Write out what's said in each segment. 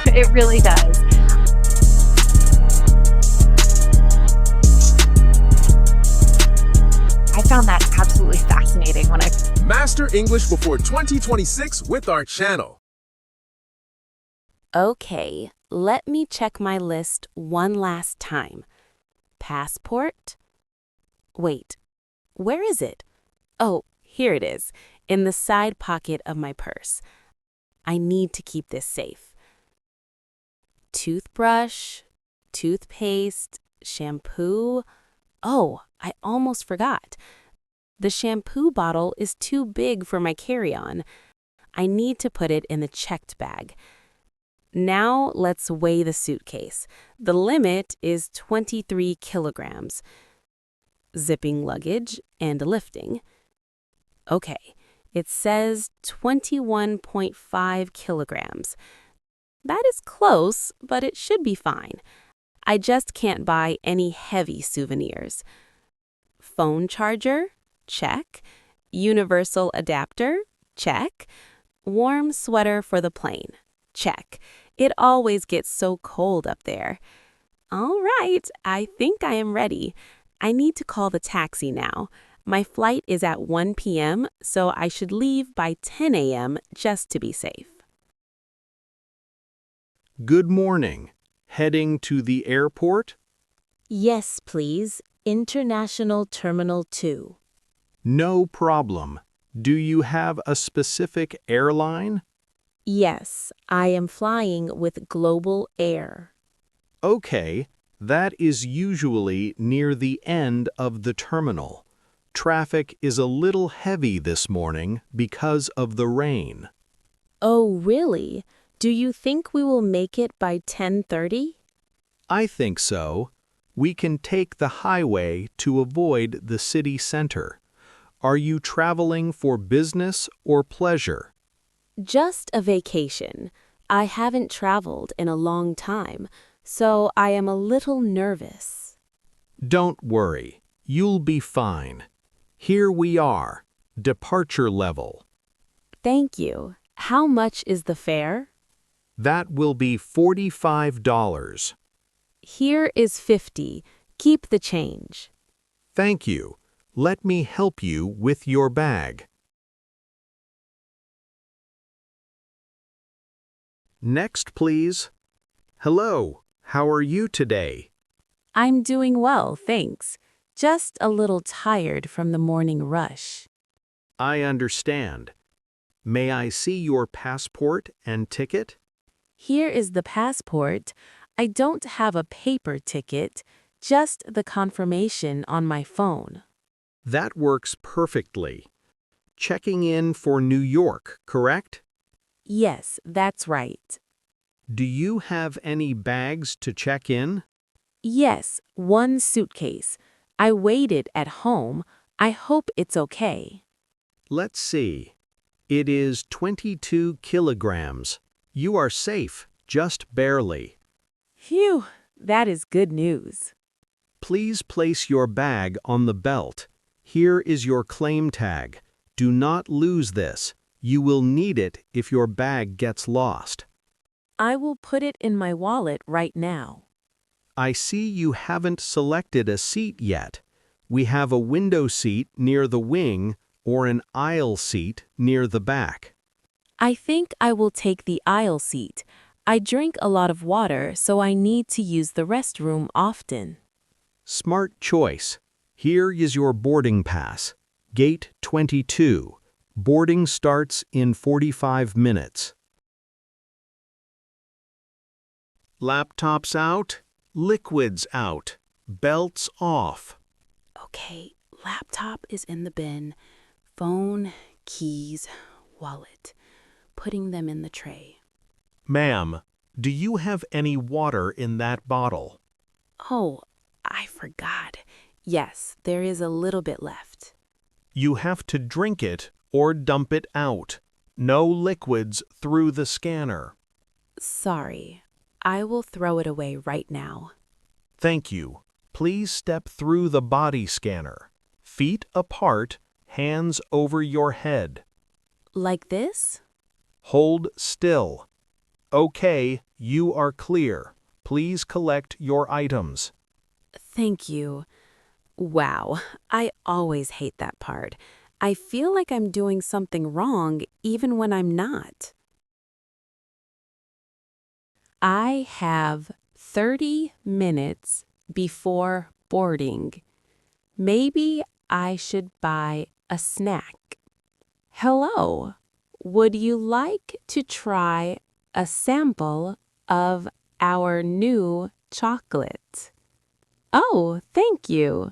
It really does. I found that absolutely fascinating when I. Master English before 2026 with our channel. Okay, let me check my list one last time. Passport? Wait, where is it? Oh, here it is, in the side pocket of my purse. I need to keep this safe. Toothbrush, toothpaste, shampoo. Oh, I almost forgot. The shampoo bottle is too big for my carry-on. I need to put it in the checked bag. Now let's weigh the suitcase. The limit is 23 kilograms. Zipping luggage and lifting. Okay, it says 21.5 kilograms. That is close, but it should be fine. I just can't buy any heavy souvenirs. Phone charger? Check. Universal adapter? Check. Warm sweater for the plane? Check. It always gets so cold up there. All right, I think I am ready. I need to call the taxi now. My flight is at 1 p.m., so I should leave by 10 a.m. just to be safe. Good morning. Heading to the airport? Yes, please. International Terminal 2. No problem. Do you have a specific airline? Yes, I am flying with Global Air. Okay, that is usually near the end of the terminal. Traffic is a little heavy this morning because of the rain. Oh, really? Do you think we will make it by 10:30? I think so. We can take the highway to avoid the city center. Are you traveling for business or pleasure? Just a vacation. I haven't traveled in a long time, so I am a little nervous. Don't worry, you'll be fine. Here we are, departure level. Thank you. How much is the fare? That will be $45. Here is 50. Keep the change. Thank you. Let me help you with your bag. Next, please. Hello, how are you today? I'm doing well, thanks. Just a little tired from the morning rush. I understand. May I see your passport and ticket? Here is the passport. I don't have a paper ticket, just the confirmation on my phone. That works perfectly. Checking in for New York, correct? Yes, that's right. Do you have any bags to check in? Yes, one suitcase. I weighed it at home. I hope it's okay. Let's see. It is 22 kilograms. You are safe, just barely. Phew, that is good news. Please place your bag on the belt. Here is your claim tag. Do not lose this. You will need it if your bag gets lost. I will put it in my wallet right now. I see you haven't selected a seat yet. We have a window seat near the wing or an aisle seat near the back. I think I will take the aisle seat. I drink a lot of water, so I need to use the restroom often. Smart choice. Here is your boarding pass. Gate 22. Boarding starts in 45 minutes. Laptops out, liquids out, belts off. Okay, laptop is in the bin. Phone, keys, wallet. Putting them in the tray. Ma'am, do you have any water in that bottle? Oh, I forgot. Yes, there is a little bit left. You have to drink it or dump it out. No liquids through the scanner. Sorry. I will throw it away right now. Thank you. Please step through the body scanner. Feet apart, hands over your head. Like this? Hold still. Okay, you are clear. Please collect your items. Thank you. Wow, I always hate that part. I feel like I'm doing something wrong even when I'm not. I have 30 minutes before boarding. Maybe I should buy a snack. Hello, would you like to try a sample of our new chocolate? Oh, thank you.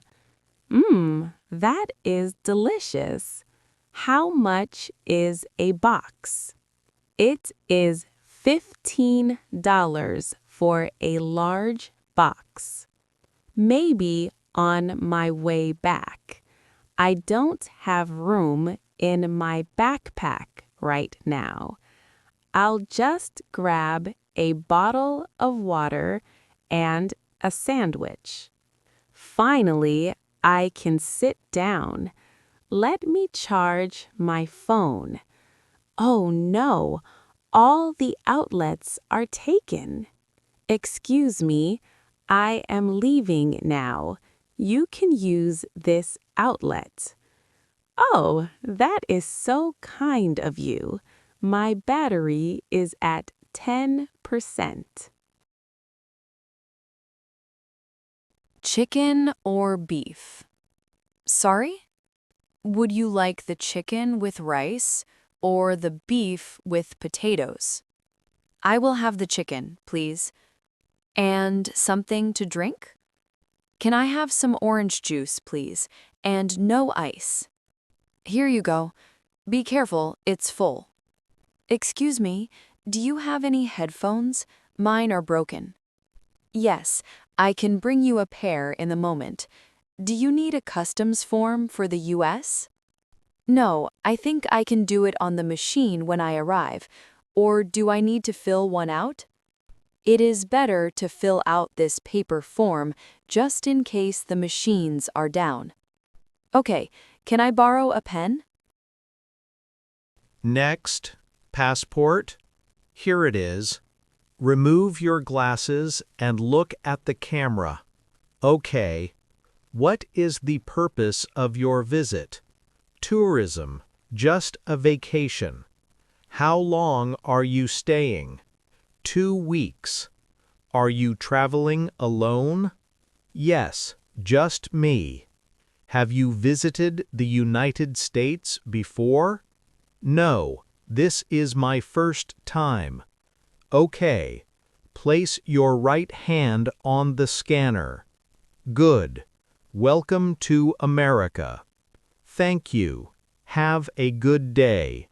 That is delicious. How much is a box? It is $15 for a large box. Maybe on my way back. I don't have room in my backpack right now. I'll just grab a bottle of water and a sandwich. Finally, I can sit down. Let me charge my phone. Oh no, all the outlets are taken. Excuse me, I am leaving now. You can use this outlet. Oh, that is so kind of you. My battery is at 10%. Chicken or beef? Sorry? Would you like the chicken with rice or the beef with potatoes? I will have the chicken, please. And something to drink? Can I have some orange juice, please, and no ice? Here you go. Be careful, it's full. Excuse me, do you have any headphones? Mine are broken. Yes, I can bring you a pair in a moment. Do you need a customs form for the US? No, I think I can do it on the machine when I arrive. Or do I need to fill one out? It is better to fill out this paper form just in case the machines are down. Okay, can I borrow a pen? Next, passport. Here it is. Remove your glasses and look at the camera. Okay. What is the purpose of your visit? Tourism, just a vacation. How long are you staying? 2 weeks. Are you traveling alone? Yes, just me. Have you visited the United States before? No, this is my first time. Okay. Place your right hand on the scanner. Good. Welcome to America. Thank you. Have a good day.